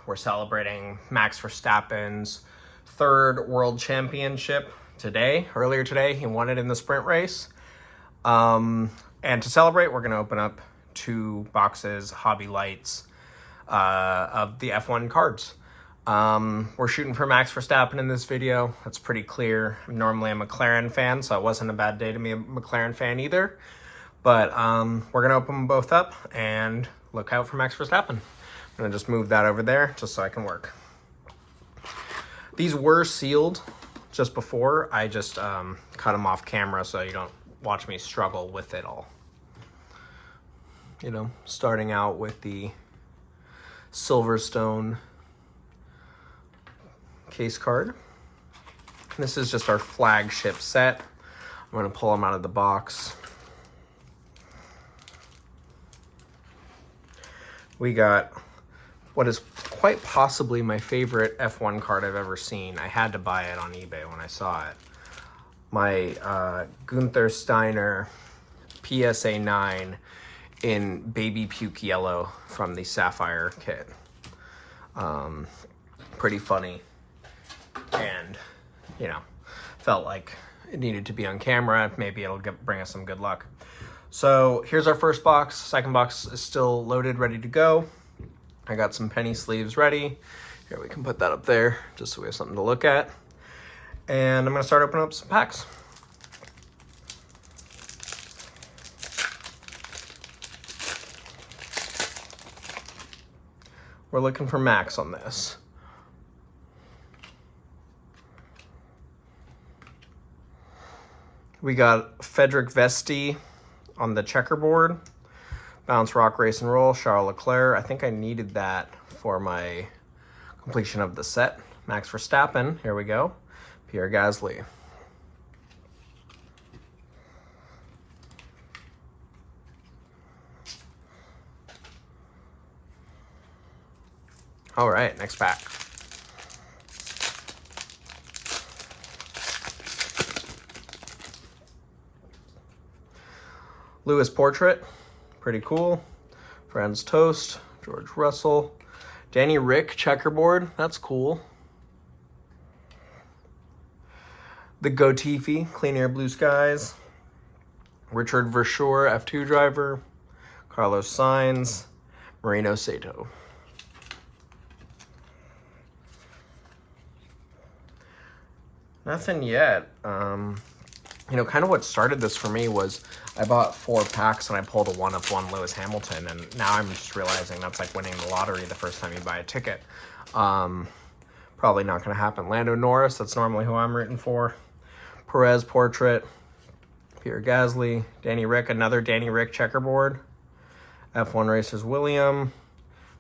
We're celebrating Max Verstappen's third world championship today. Earlier today, he won it in the sprint race. And to celebrate, we're going to open up 2 boxes, Hobby Lights, of the F1 cards. We're shooting for Max Verstappen in this video. That's pretty clear. I'm normally a McLaren fan, so it wasn't a bad day to be a McLaren fan either. But we're going to open them both up and look out for Max Verstappen. I'm going to just move that over there just so I can work. These were sealed just before. I just cut them off camera so you don't watch me struggle with it all. You know, starting out with the Silverstone case card. This is just our flagship set. I'm going to pull them out of the box. We got what is quite possibly my favorite F1 card I've ever seen. I had to buy it on eBay when I saw it. My Gunther Steiner PSA 9 in baby puke yellow from the Sapphire kit. Pretty funny. And, you know, felt like it needed to be on camera. Maybe it'll bring us some good luck. So here's our first box. Second box is still loaded, ready to go. I got some penny sleeves ready. Here, we can put that up there just so we have something to look at. And I'm going to start opening up some packs. We're looking for Max on this. We got Federic Vesti on the checkerboard. Bounce, Rock, Race, and Roll, Charles Leclerc. I think I needed that for my completion of the set. Max Verstappen, here we go. Pierre Gasly. All right, next pack. Lewis Portrait, pretty cool. Franz Toast, George Russell. Danny Rick checkerboard, that's cool. The Gotifi, Clean Air Blue Skies. Richard Verschoor, F2 driver. Carlos Sainz, Marino Sato. Nothing yet. You know, kind of what started this for me was I bought 4 packs and I pulled a 1 of 1 Lewis Hamilton, and now I'm just realizing that's like winning the lottery the first time you buy a ticket. Probably not going to happen. Lando Norris, that's normally who I'm rooting for. Perez Portrait, Pierre Gasly, Danny Rick, another Danny Rick checkerboard. F1 Racers William,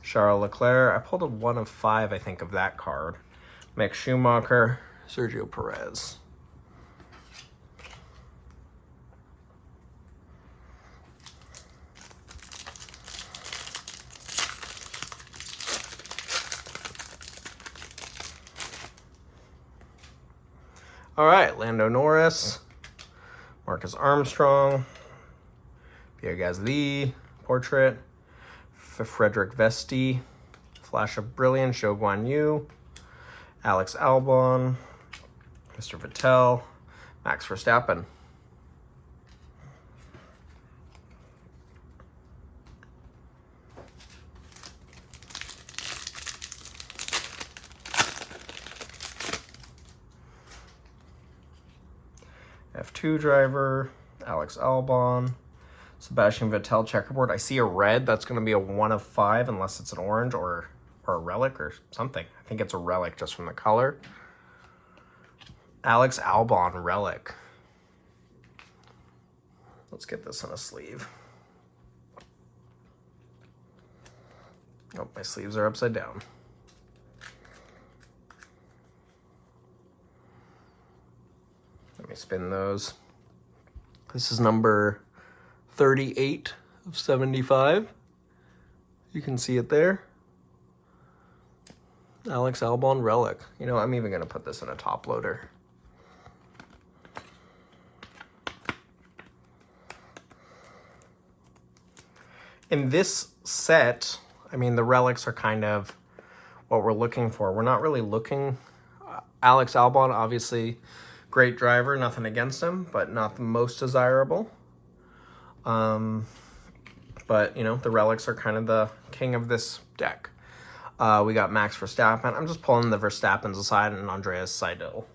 Charles Leclerc. I pulled a 1 of 5, I think, of that card. Mick Schumacher, Sergio Perez. All right, Lando Norris, Marcus Armstrong, Pierre Gasly, Portrait, Frederic Vesti, Flash of Brilliance, Zhou Guanyu, Alex Albon, Mr. Vettel, Max Verstappen. F2 driver, Alex Albon, Sebastian Vettel checkerboard. I see a red. That's going to be a 1 of 5 unless it's an orange or a relic or something. I think it's a relic just from the color. Alex Albon relic. Let's get this on a sleeve. Oh, my sleeves are upside down. Let me spin those. This is number 38 of 75. You can see it there. Alex Albon relic. You know, I'm even going to put this in a top loader. In this set, I mean, the relics are kind of what we're looking for. We're not really looking... Alex Albon, obviously, great driver, nothing against him, but not the most desirable. But, you know, the relics are kind of the king of this deck. We got Max Verstappen. I'm just pulling the Verstappens aside and Andreas Seidel.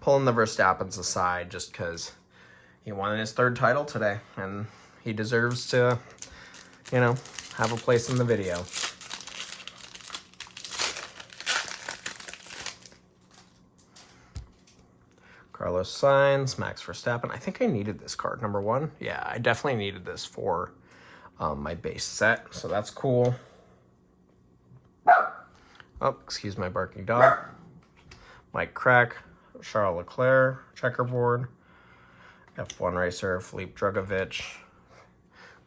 Pulling the Verstappens aside just because he won his 3rd title today, and he deserves to, you know, have a place in the video. Carlos Sainz, Max Verstappen. I think I needed this card, number 1. Yeah, I definitely needed this for my base set, so that's cool. Oh, excuse my barking dog. Mike Crack, Charles Leclerc, checkerboard. F1 racer, Filipe Drugovich,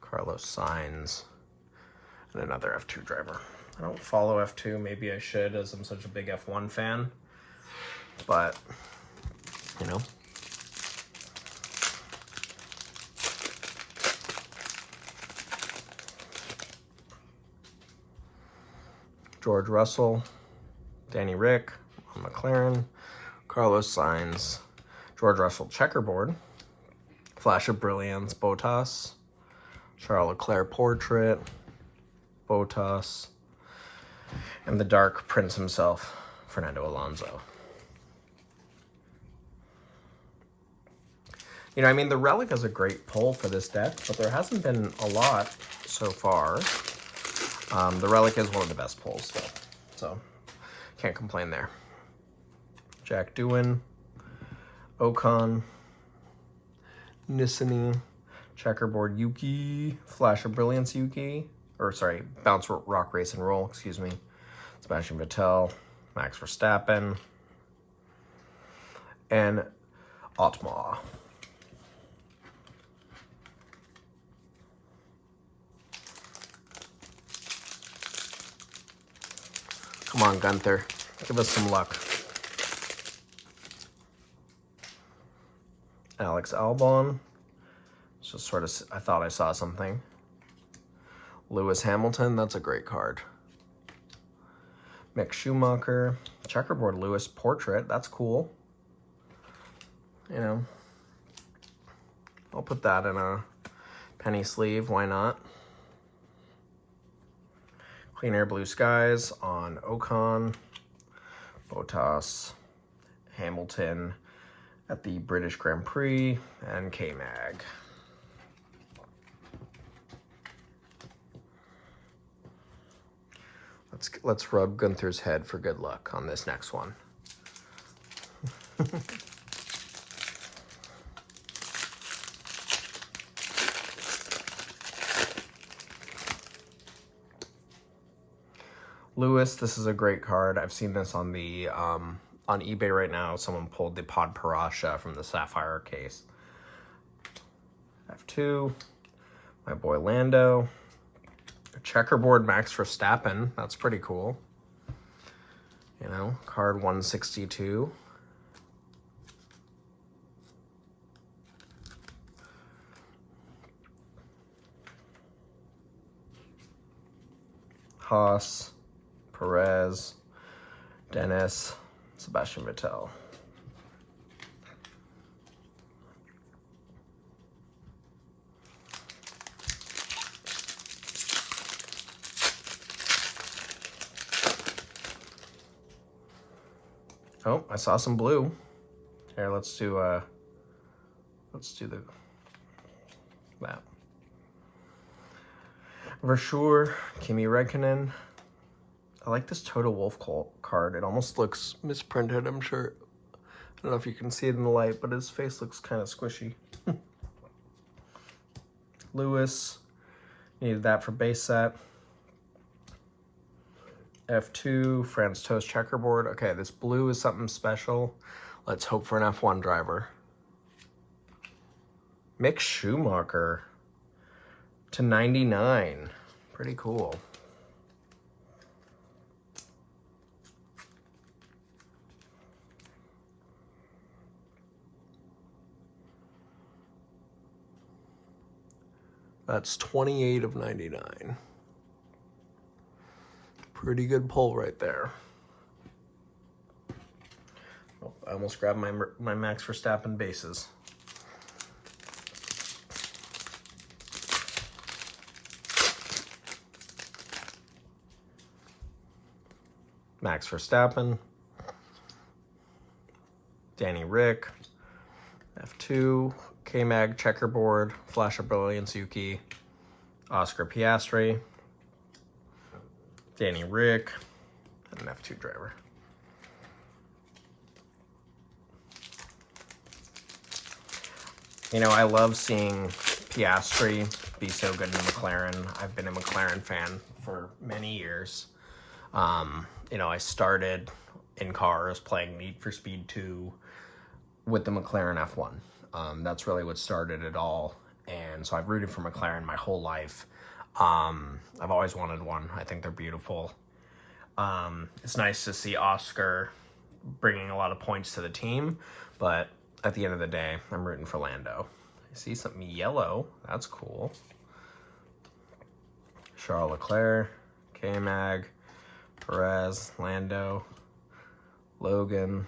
Carlos Sainz, and another F2 driver. I don't follow F2. Maybe I should, as I'm such a big F1 fan. But... you know. George Russell, Danny Rick, McLaren, Carlos Sainz, George Russell checkerboard, Flash of Brilliance, Bottas, Charles Leclerc portrait, Bottas, and the Dark Prince himself, Fernando Alonso. You know, I mean, the Relic is a great pull for this deck, but there hasn't been a lot so far. The Relic is one of the best pulls, though, so can't complain there. Jack Doohan, Ocon, Nissany, checkerboard Yuki, Flash of Brilliance Yuki, or sorry, Bounce Rock Race and Roll, excuse me, Sebastian Vettel, Max Verstappen, and Otmar. Come on, Gunther. Give us some luck. Alex Albon. It's just sort of, I thought I saw something. Lewis Hamilton, that's a great card. Mick Schumacher. Checkerboard Lewis portrait, that's cool. You know, I'll put that in a penny sleeve, why not? Clean Air Blue Skies on Ocon, Bottas, Hamilton at the British Grand Prix, and K-Mag. Let's rub Gunther's head for good luck on this next one. Lewis, this is a great card. I've seen this on the on eBay right now. Someone pulled the Pod Parasha from the Sapphire case. F2, my boy Lando. Checkerboard Max Verstappen, that's pretty cool. You know, card 162. Haas, Perez, Dennis, Sebastian Vettel. Oh, I saw some blue. Here, let's do that. Versure, Kimi Räikkönen. I like this Toto Wolff card. It almost looks misprinted, I'm sure. I don't know if you can see it in the light, but his face looks kind of squishy. Lewis, needed that for base set. F2, France Toast checkerboard. Okay, this blue is something special. Let's hope for an F1 driver. Mick Schumacher to 99. Pretty cool. That's 28 of 99. Pretty good pull right there. Oh, I almost grabbed my Max Verstappen bases. Max Verstappen, Danny Rick, F2, K-Mag Checkerboard, Flagship Boxes Yuki, Oscar Piastri, Danny Rick, and an F2 driver. You know, I love seeing Piastri be so good in McLaren. I've been a McLaren fan for many years. You know, I started in cars playing Need for Speed 2 with the McLaren F1. That's really what started it all. And so I've rooted for McLaren my whole life. I've always wanted one. I think they're beautiful. It's nice to see Oscar bringing a lot of points to the team, but at the end of the day, I'm rooting for Lando. I see something yellow. That's cool. Charles Leclerc, K-Mag, Perez, Lando, Logan,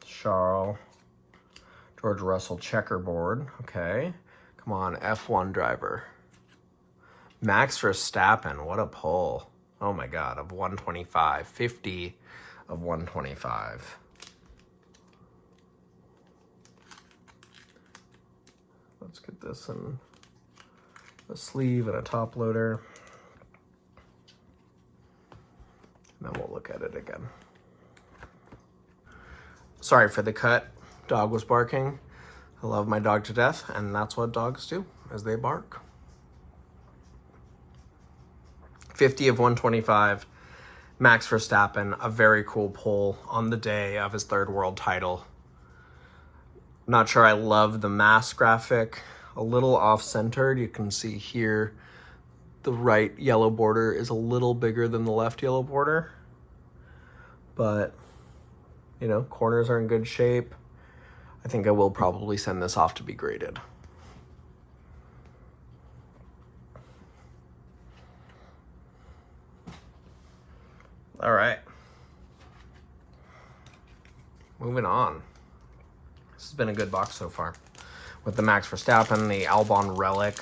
Charles, George Russell checkerboard. Okay. Come on, F1 driver. Max Verstappen, what a pull. Oh my God, of 125. 50 of 125. Let's get this in a sleeve and a top loader. And then we'll look at it again. Sorry for the cut. Dog was barking. I love my dog to death, and that's what dogs do, as they bark. 50 of 125. Max Verstappen, a very cool pull on the day of his third world title. Not sure I love the mask graphic. A little off-centered. You can see here the right yellow border is a little bigger than the left yellow border. But, you know, corners are in good shape. I think I will probably send this off to be graded. All right. Moving on. This has been a good box so far. With the Max Verstappen, the Albon Relic,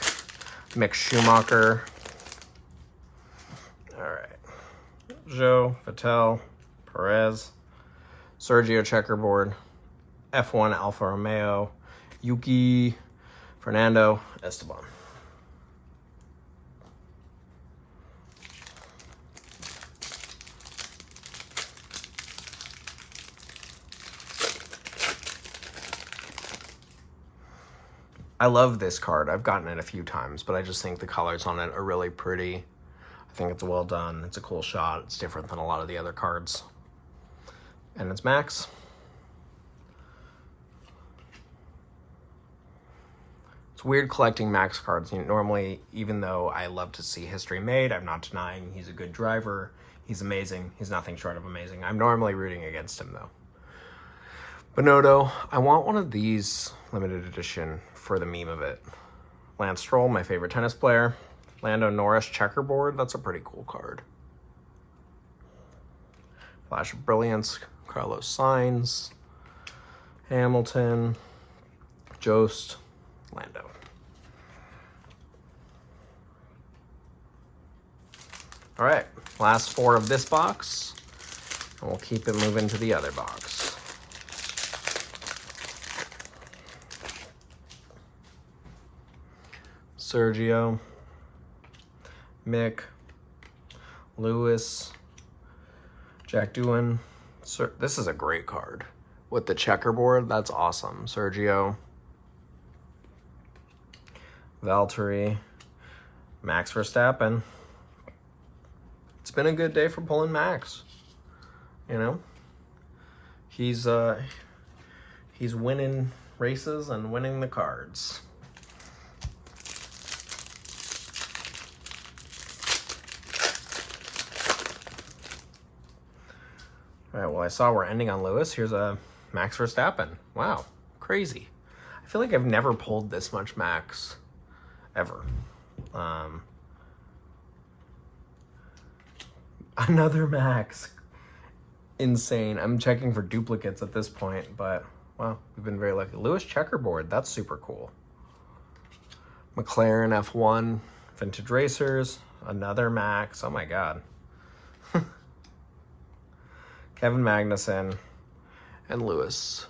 Mick Schumacher. All right. Joe, Vettel, Perez, Sergio checkerboard, F1 Alfa Romeo, Yuki, Fernando, Esteban. I love this card. I've gotten it a few times, but I just think the colors on it are really pretty. I think it's well done. It's a cool shot. It's different than a lot of the other cards. And it's Max. It's weird collecting Max cards. You know, normally, even though I love to see history made, I'm not denying he's a good driver. He's amazing. He's nothing short of amazing. I'm normally rooting against him, though. Bonotto, I want one of these limited edition for the meme of it. Lance Stroll, my favorite tennis player. Lando Norris checkerboard. That's a pretty cool card. Flash of Brilliance, Carlos Sainz, Hamilton, Jost, Lando. All right, last four of this box, and we'll keep it moving to the other box. Sergio, Mick, Lewis, Jack Doohan. This is a great card. With the checkerboard, that's awesome. Sergio, Valtteri, Max Verstappen. It's been a good day for pulling Max. You know? He's winning races and winning the cards. All right, well, I saw we're ending on Lewis. Here's a Max Verstappen. Wow, crazy. I feel like I've never pulled this much Max, ever. Another Max. Insane. I'm checking for duplicates at this point, but wow, we've been very lucky. Lewis checkerboard. That's super cool. McLaren F1. Vintage Racers. Another Max. Oh my god. Kevin Magnussen and Lewis.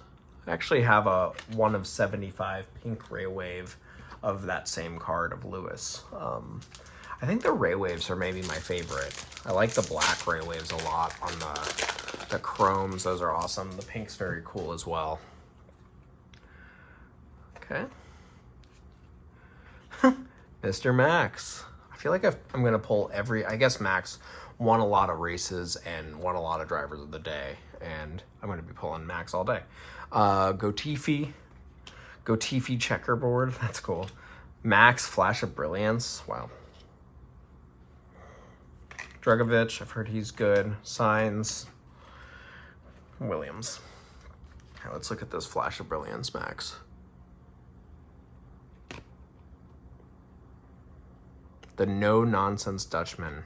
I actually have a 1 of 75 pink Ray Wave of that same card of Lewis. I think the Ray Waves are maybe my favorite. I like the black Ray Waves a lot on the chromes. Those are awesome. The pink's very cool as well. Okay. Mr. Max. I feel like I'm going to pull I guess Max won a lot of races and won a lot of drivers of the day, and I'm going to be pulling Max all day. Gotifi checkerboard. That's cool. Max Flash of Brilliance. Wow. Dragovich, I've heard he's good. Signs. Williams. Okay, let's look at this Flash of Brilliance, Max. The no-nonsense Dutchman.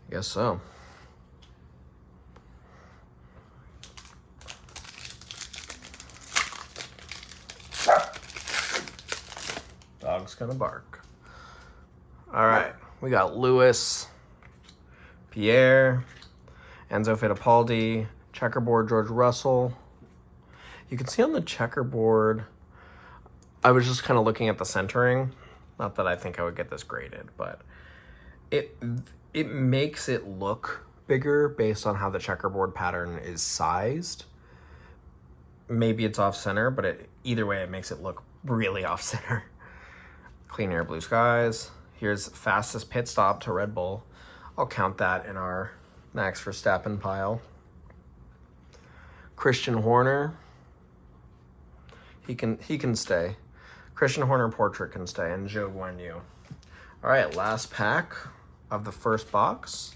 I guess so. Dog's gonna bark. All right, we got Lewis, Pierre, Enzo Fittipaldi, checkerboard George Russell. You can see on the checkerboard, I was just kind of looking at the centering. Not that I think I would get this graded, but it makes it look bigger based on how the checkerboard pattern is sized. Maybe it's off center, but either way, it makes it look really off center. Clean air, blue skies. Here's fastest pit stop to Red Bull. I'll count that in our Max Verstappen pile. Christian Horner. He can stay. Christian Horner portrait can stay, and Zhou Guanyu. All right, last pack of the first box.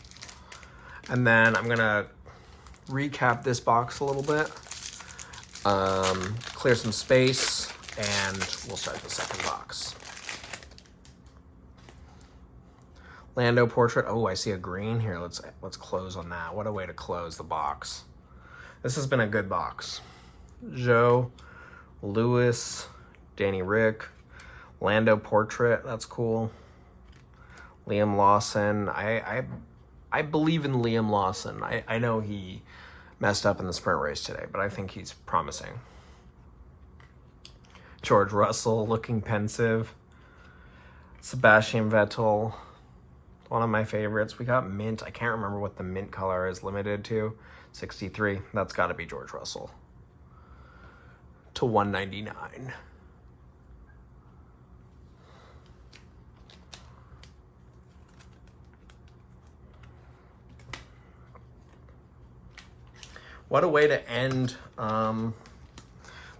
And then I'm gonna recap this box a little bit, clear some space, and we'll start the second box. Lando portrait. Oh, I see a green here. Let's close on that. What a way to close the box. This has been a good box. Zhou, Lewis, Danny Rick, Lando portrait. That's cool. Liam Lawson. I believe in Liam Lawson. I know he messed up in the sprint race today, but I think he's promising. George Russell looking pensive. Sebastian Vettel. One of my favorites. We got mint. I can't remember what the mint color is limited to. 63. That's got to be George Russell. To 199. What a way to end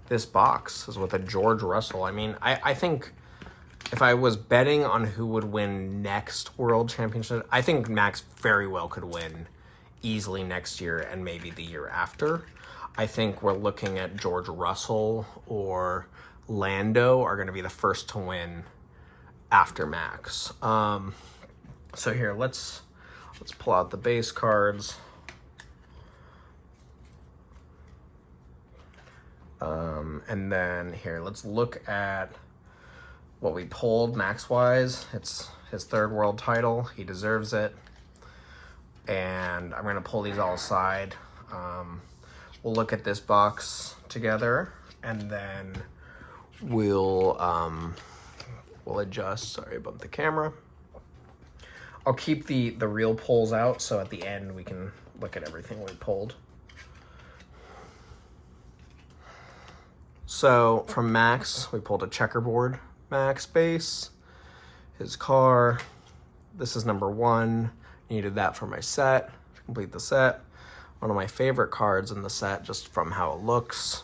this box is with a George Russell. I mean, I think if I was betting on who would win next World Championship, I think Max very well could win easily next year and maybe the year after. I think we're looking at George Russell or Lando are going to be the first to win after Max. So here, let's pull out the base cards. And then here, let's look at what we pulled Max-wise. It's his third world title. He deserves it. And I'm going to pull these all aside. We'll look at this box together, and then we'll adjust. Sorry about the camera. I'll keep the real pulls out, so at the end we can look at everything we pulled. So from Max, we pulled a checkerboard Max base, his car. This is number 1. Needed that for my set to complete the set. One of my favorite cards in the set, just from how it looks.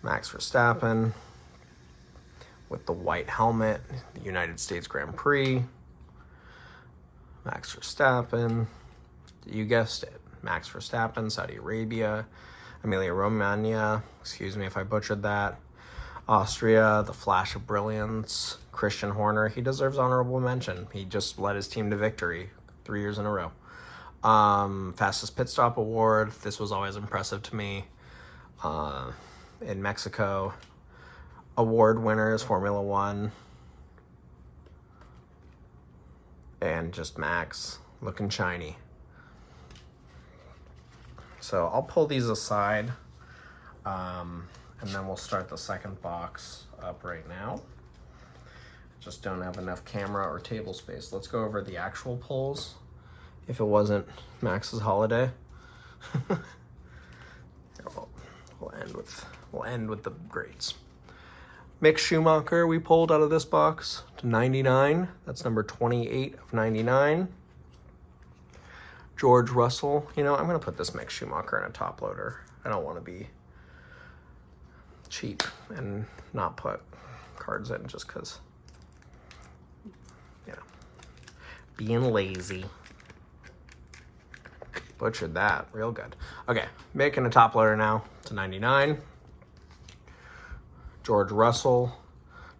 Max Verstappen with the white helmet, the United States Grand Prix. Max Verstappen, you guessed it. Max Verstappen, Saudi Arabia. Emilia-Romagna, excuse me if I butchered that. Austria, the Flash of Brilliance. Christian Horner, he deserves honorable mention. He just led his team to victory 3 years in a row. Fastest pit stop award. This was always impressive to me. In Mexico. Award winners, Formula One. And just Max looking shiny. So I'll pull these aside. And then we'll start the second box up right now. Just don't have enough camera or table space. Let's go over the actual pulls. If it wasn't Max's holiday. We'll end with the grades. Mick Schumacher we pulled out of this box to 99. That's number 28 of 99. George Russell. You know, I'm going to put this Mick Schumacher in a top loader. I don't want to be cheap and not put cards in just because, you know, being lazy. Butchered that real good. Okay, making a top loader now to 99. George Russell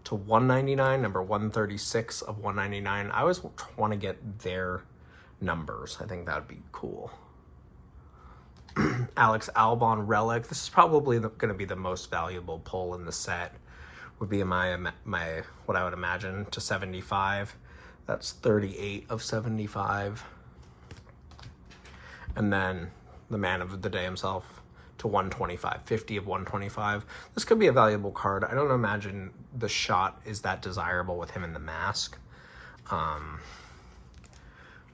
to 199, number 136 of 199. I always want to get their numbers. I think that would be cool. Alex Albon relic. This is probably going to be the most valuable pull in the set. Would be my what I would imagine to 75. That's 38 of 75. And then the man of the day himself to 125, 50 of 125. This could be a valuable card. I don't imagine the shot is that desirable with him in the mask.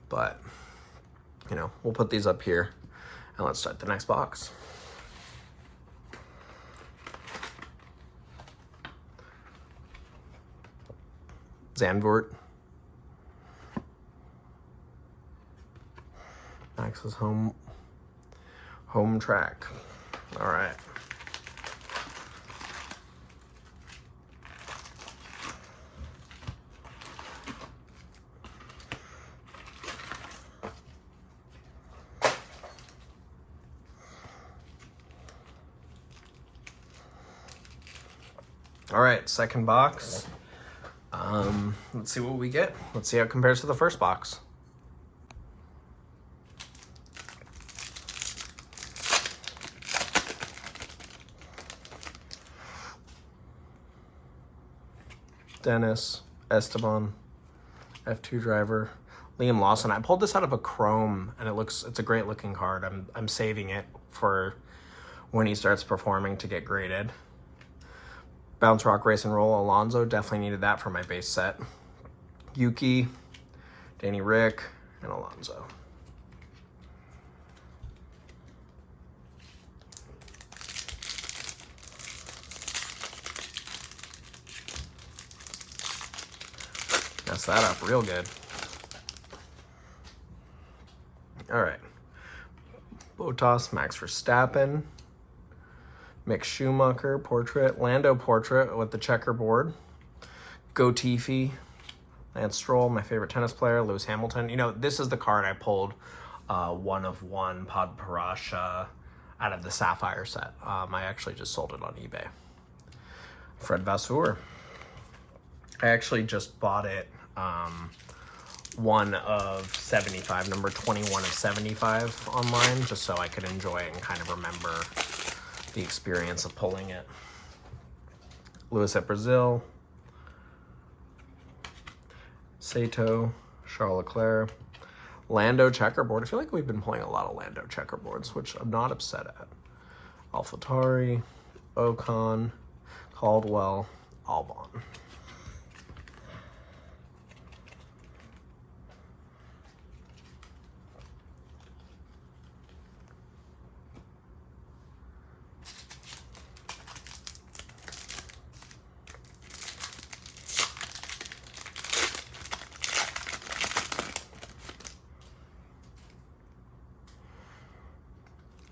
But, you know, we'll put these up here and let's start the next box. Zandvoort. Max's home track. All right. All right, second box. Let's see what we get. Let's see how it compares to the first box. Dennis, Esteban, F2 driver, Liam Lawson. I pulled this out of a chrome and it's a great looking card. I'm saving it for when he starts performing to get graded. Bounce Rock Race and Roll Alonso, definitely needed that for my base set. Yuki, Danny Rick, and Alonso. Mess that up real good. All right. Bottas, Max Verstappen, Mick Schumacher portrait, Lando portrait with the checkerboard, Gotifi, Lance Stroll, my favorite tennis player, Lewis Hamilton. You know, this is the card I pulled 1 of 1 Pod Parasha out of the Sapphire set. I actually just sold it on eBay. Fred Vasseur. I actually just bought it 1 of 75, number 21 of 75 online, just so I could enjoy it and kind of remember the experience of pulling it. Lewis at Brazil, Sato, Charles Leclerc, Lando checkerboard. I feel like we've been playing a lot of Lando checkerboards, which I'm not upset at. AlphaTauri, Ocon, Caldwell, Albon.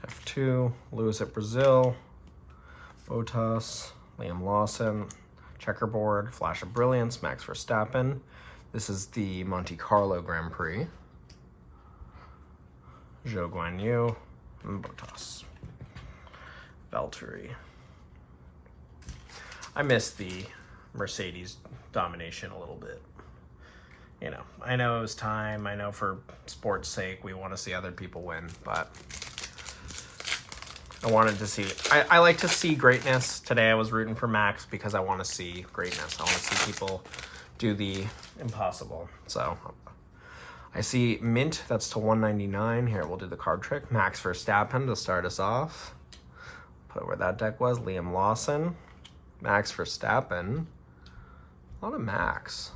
F2, Lewis at Brazil, Bottas, Liam Lawson, checkerboard, Flash of Brilliance, Max Verstappen. This is the Monte Carlo Grand Prix. Zhou Guanyu and Bottas. Valtteri. I miss the Mercedes domination a little bit. you know, I know it was time. I know for sports' sake, we want to see other people win, but I wanted to see, I like to see greatness. Today I was rooting for Max because I want to see greatness. I want to see people do the impossible. So I see mint, that's to 199. Here, we'll do the card trick. Max Verstappen to start us off. Put where that deck was. Liam Lawson. Max Verstappen. A lot of Max.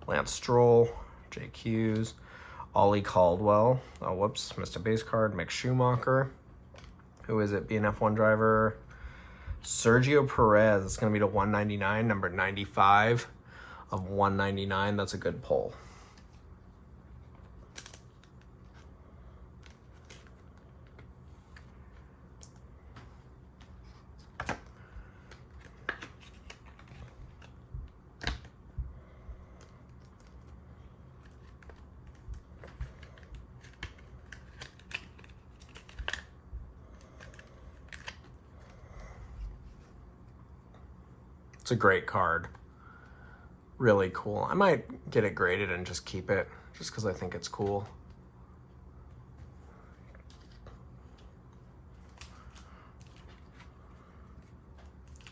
Lance Stroll. Jake Hughes. Ollie Caldwell. Oh, whoops. Missed a base card. Mick Schumacher. Who is it? Being F1 driver. Sergio Perez. It's going to be to 199. Number 95 of 199. That's a good pull. It's a great card. Really cool. I might get it graded and just keep it just because I think it's cool.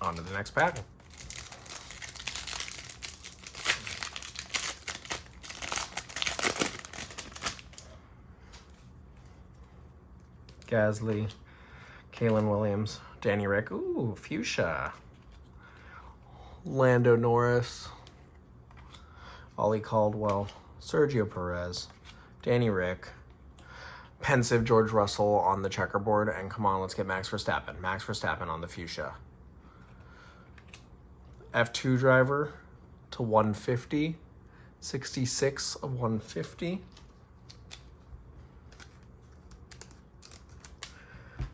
On to the next pack. Gasly, Kalen Williams, Danny Rick. Ooh, Fuchsia. Lando Norris, Ollie Caldwell, Sergio Perez, Danny Rick, pensive George Russell on the checkerboard, and come on, let's get Max Verstappen. Max Verstappen on the Fuchsia. F2 driver to 150, 66 of 150.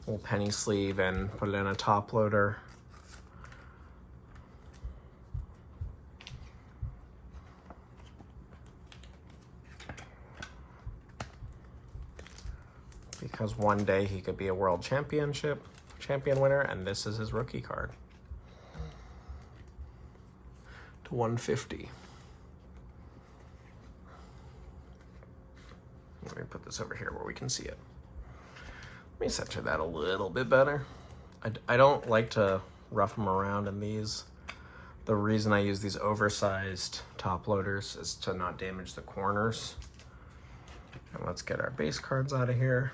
We'll penny sleeve and put it in a top loader. Because one day he could be a world champion winner, and this is his rookie card. To 150. Let me put this over here where we can see it. Let me center that a little bit better. I don't like to rough them around in these. The reason I use these oversized top loaders is to not damage the corners. And let's get our base cards out of here.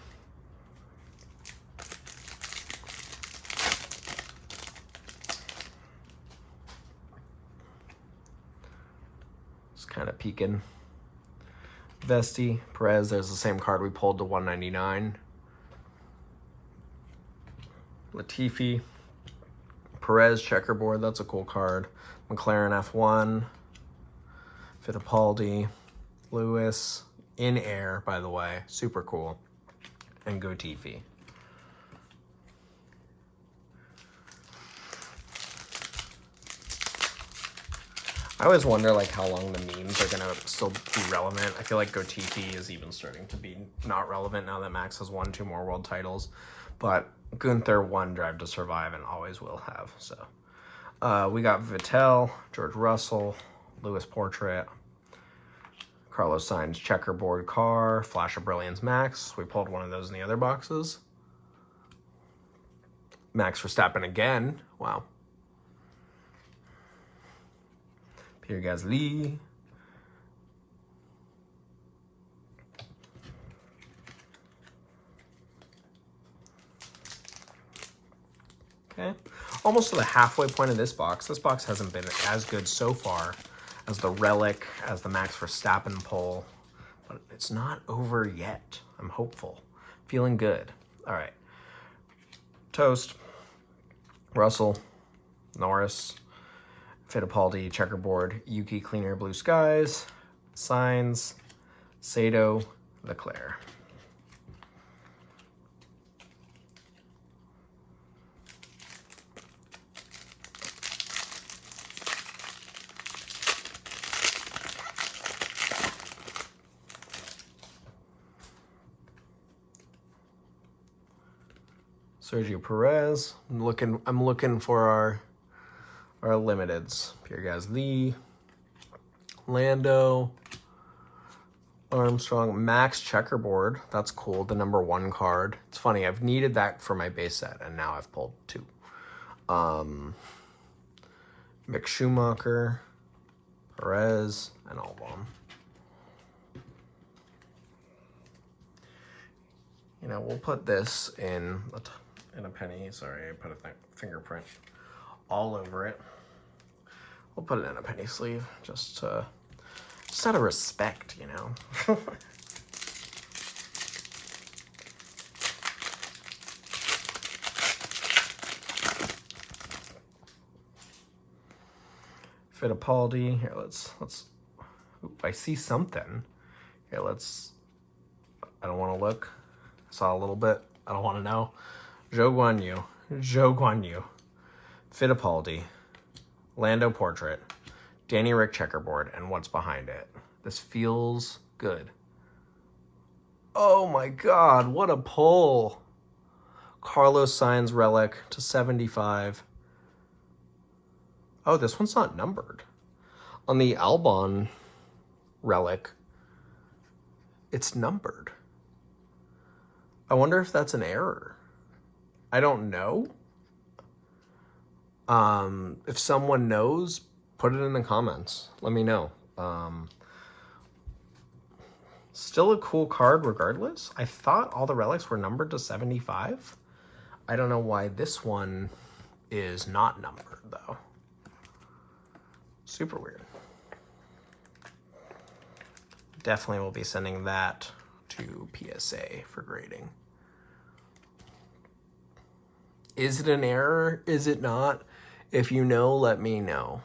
Kind of peeking. Vesti, Perez, there's the same card we pulled to 199. Latifi, Perez, checkerboard, that's a cool card. McLaren F1, Fittipaldi, Lewis, in air, by the way, super cool. And Latifi. I always wonder like how long the memes are gonna still be relevant. I feel like Latifi is even starting to be not relevant now that Max has won 2 more world titles. But Gunther won Drive to Survive and always will have. So we got Vettel, George Russell, Lewis Portrait, Carlos Sainz checkerboard car, Flash of Brilliance Max. We pulled one of those in the other boxes. Max Verstappen again. Wow. Pierre Gasly. Okay, almost to the halfway point of this box. This box hasn't been as good so far as the Relic, as the Max Verstappen pull, but it's not over yet. I'm hopeful, feeling good. All right, Toast, Russell, Norris, Fittipaldi, checkerboard, Yuki, Clean Air, Blue Skies, Sainz, Sato, Leclerc. Sergio Perez. I'm looking for our limiteds. Pierre Gasly, Lando, Armstrong, Max Checkerboard. That's cool. The #1 card. It's funny. I've needed that for my base set, and now I've pulled 2. Mick Schumacher, Perez, and Albon. You know, we'll put this in a penny. Sorry, I put a fingerprint all over it. We'll put it in a penny sleeve just out of respect, you know. Fittipaldi. Here, let's. Ooh, I see something. Here, I don't want to look. I saw a little bit. I don't want to know. Zhou Guan Yu. Fittipaldi. Lando Portrait. Danny Rick Checkerboard. And what's behind it? This feels good. Oh my God, what a pull. Carlos Sainz Relic to 75. Oh, this one's not numbered. On the Albon Relic, it's numbered. I wonder if that's an error. I don't know. If someone knows, put it in the comments. Let me know. Still a cool card regardless. I thought all the relics were numbered to 75. I don't know why this one is not numbered though. Super weird. Definitely will be sending that to PSA for grading. Is it an error? Is it not? If you know, let me know.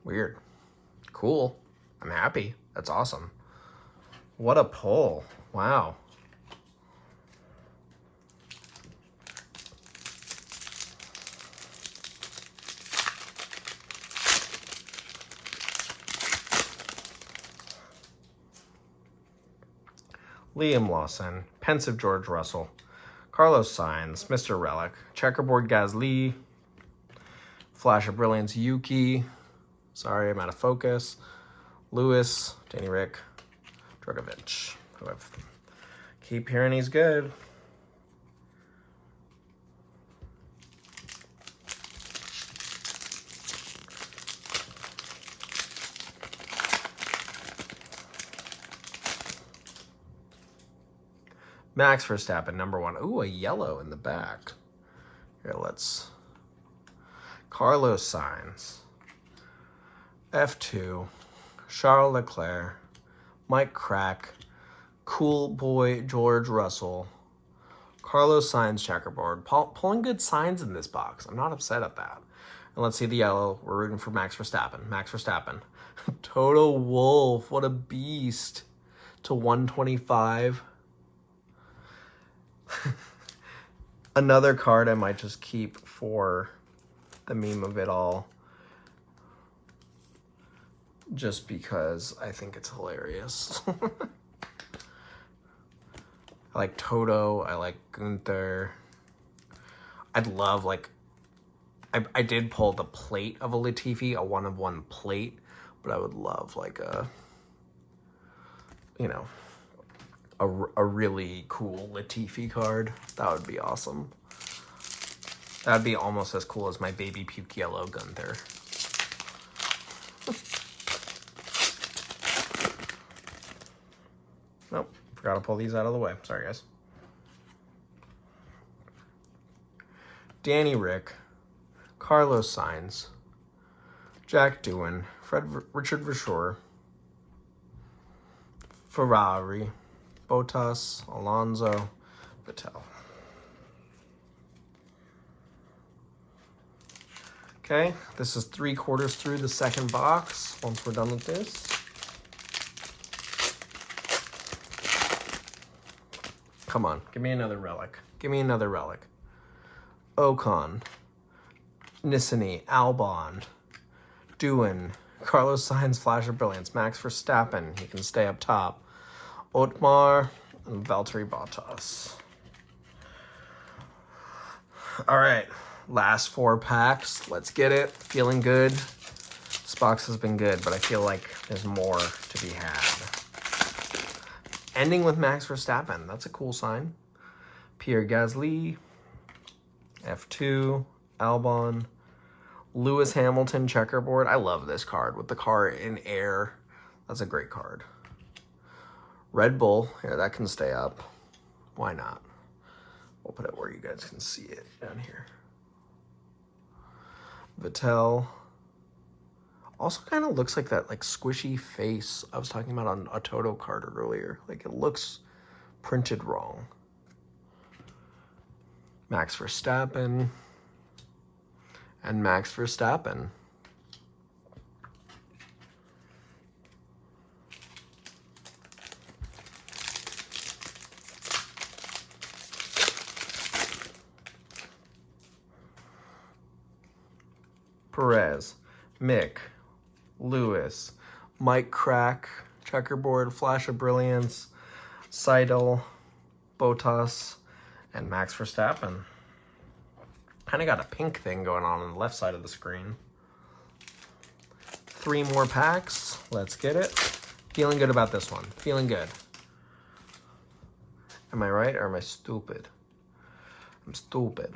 Weird. Cool. I'm happy. That's awesome. What a pull. Wow. Liam Lawson, Pensive George Russell, Carlos Sainz, Mr. Relic, Checkerboard Gasly, Flash of Brilliance Yuki, sorry I'm out of focus, Lewis, Danny Rick, Drogovic, who I keep hearing he's good. Max Verstappen, #1. Ooh, a yellow in the back. Here, let's... Carlos Sainz. F2. Charles Leclerc. Mike Crack. Cool Boy George Russell. Carlos Sainz Checkerboard. Pulling good signs in this box. I'm not upset at that. And let's see the yellow. We're rooting for Max Verstappen. Max Verstappen. Toto Wolff. What a beast. To 125. Another card I might just keep for the meme of it all, just because I think it's hilarious. I like Toto, I like Gunther. I'd love, like, I did pull the plate of a Latifi, a 1-of-1 plate, but I would love like a, you know, a really cool Latifi card. That would be awesome. That'd be almost as cool as my baby puke yellow Gunther. Nope, forgot to pull these out of the way. Sorry, guys. Danny Rick, Carlos Sainz, Jack Doohan, Richard Verschoor, Ferrari, Bottas, Alonso, Vettel. Okay, this is 3/4 through the second box. Once we're done with this. Come on, give me another relic. Give me another relic. Ocon, Nissany, Albon, Doohan, Carlos Sainz, Flash of Brilliance, Max Verstappen, he can stay up top, Otmar, and Valtteri Bottas. All right, last 4 packs. Let's get it. Feeling good. This box has been good, but I feel like there's more to be had. Ending with Max Verstappen. That's a cool sign. Pierre Gasly. F2. Albon. Lewis Hamilton checkerboard. I love this card with the car in air. That's a great card. Red Bull. Here, that can stay up. Why not? We'll put it where you guys can see it down here. Vettel. Also kind of looks like that like squishy face I was talking about on a Toto card earlier. Like it looks printed wrong. Max Verstappen. And Max Verstappen. Perez, Mick, Lewis, Mike Crack, checkerboard, Flash of Brilliance, Seidel, Bottas, and Max Verstappen. Kind of got a pink thing going on the left side of the screen. 3 more packs. Let's get it. Feeling good about this one. Feeling good. Am I right or am I stupid? I'm stupid.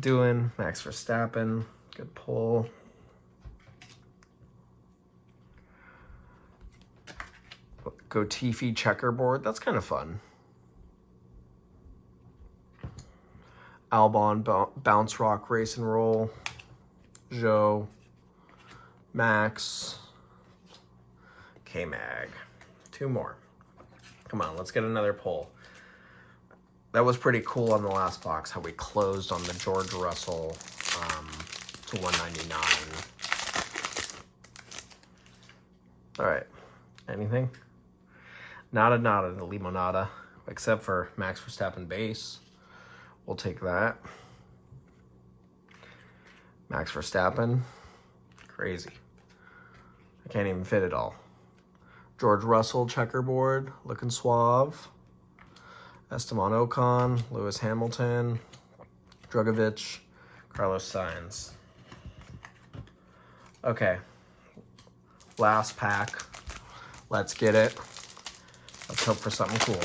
Doing Max Verstappen. Good pull. Gotifi checkerboard. That's kind of fun. Albon bounce rock race and roll. Joe. Max. K-Mag. 2 more. Come on, let's get another pull. That was pretty cool on the last box, how we closed on the George Russell to 199. All right, anything? Nada, the limonada, except for Max Verstappen base. We'll take that. Max Verstappen, crazy. I can't even fit it all. George Russell checkerboard, looking suave. Esteban Ocon, Lewis Hamilton, Drugovich, Carlos Sainz. Okay, last pack. Let's get it. Let's hope for something cool.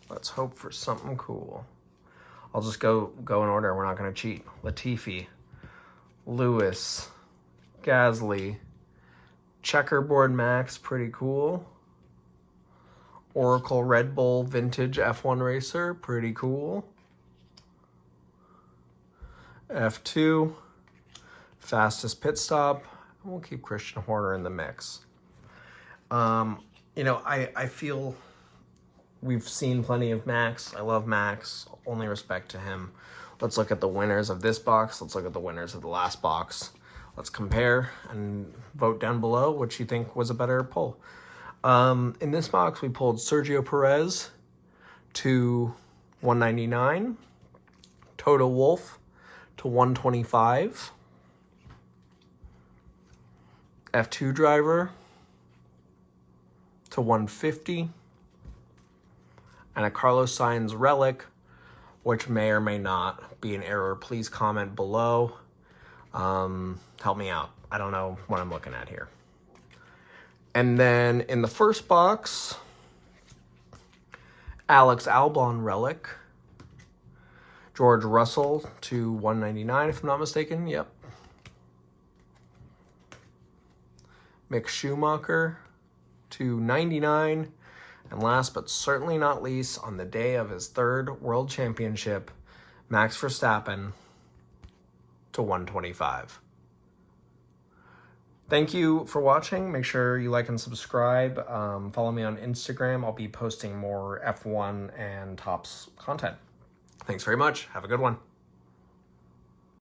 Let's hope for something cool. I'll just go in order. We're not going to cheat. Latifi, Lewis, Gasly, checkerboard Max, pretty cool. Oracle Red Bull Vintage F1 Racer, pretty cool. F2, fastest pit stop. And we'll keep Christian Horner in the mix. You know, I feel we've seen plenty of Max. I love Max. Only respect to him. Let's look at the winners of this box. Let's look at the winners of the last box. Let's compare and vote down below which you think was a better pull. In this box, we pulled Sergio Perez to 199, Toto Wolff to 125, F2 driver to 150, and a Carlos Sainz relic, which may or may not be an error. Please comment below. Help me out. I don't know what I'm looking at here. And then in the first box, Alex Albon relic. George Russell to 199, if I'm not mistaken. Yep. Mick Schumacher to 99. And last but certainly not least, on the day of his 3rd World Championship, Max Verstappen to 125. Thank you for watching. Make sure you like and subscribe. Follow me on Instagram. I'll be posting more F1 and TOPPS content. Thanks very much. Have a good one.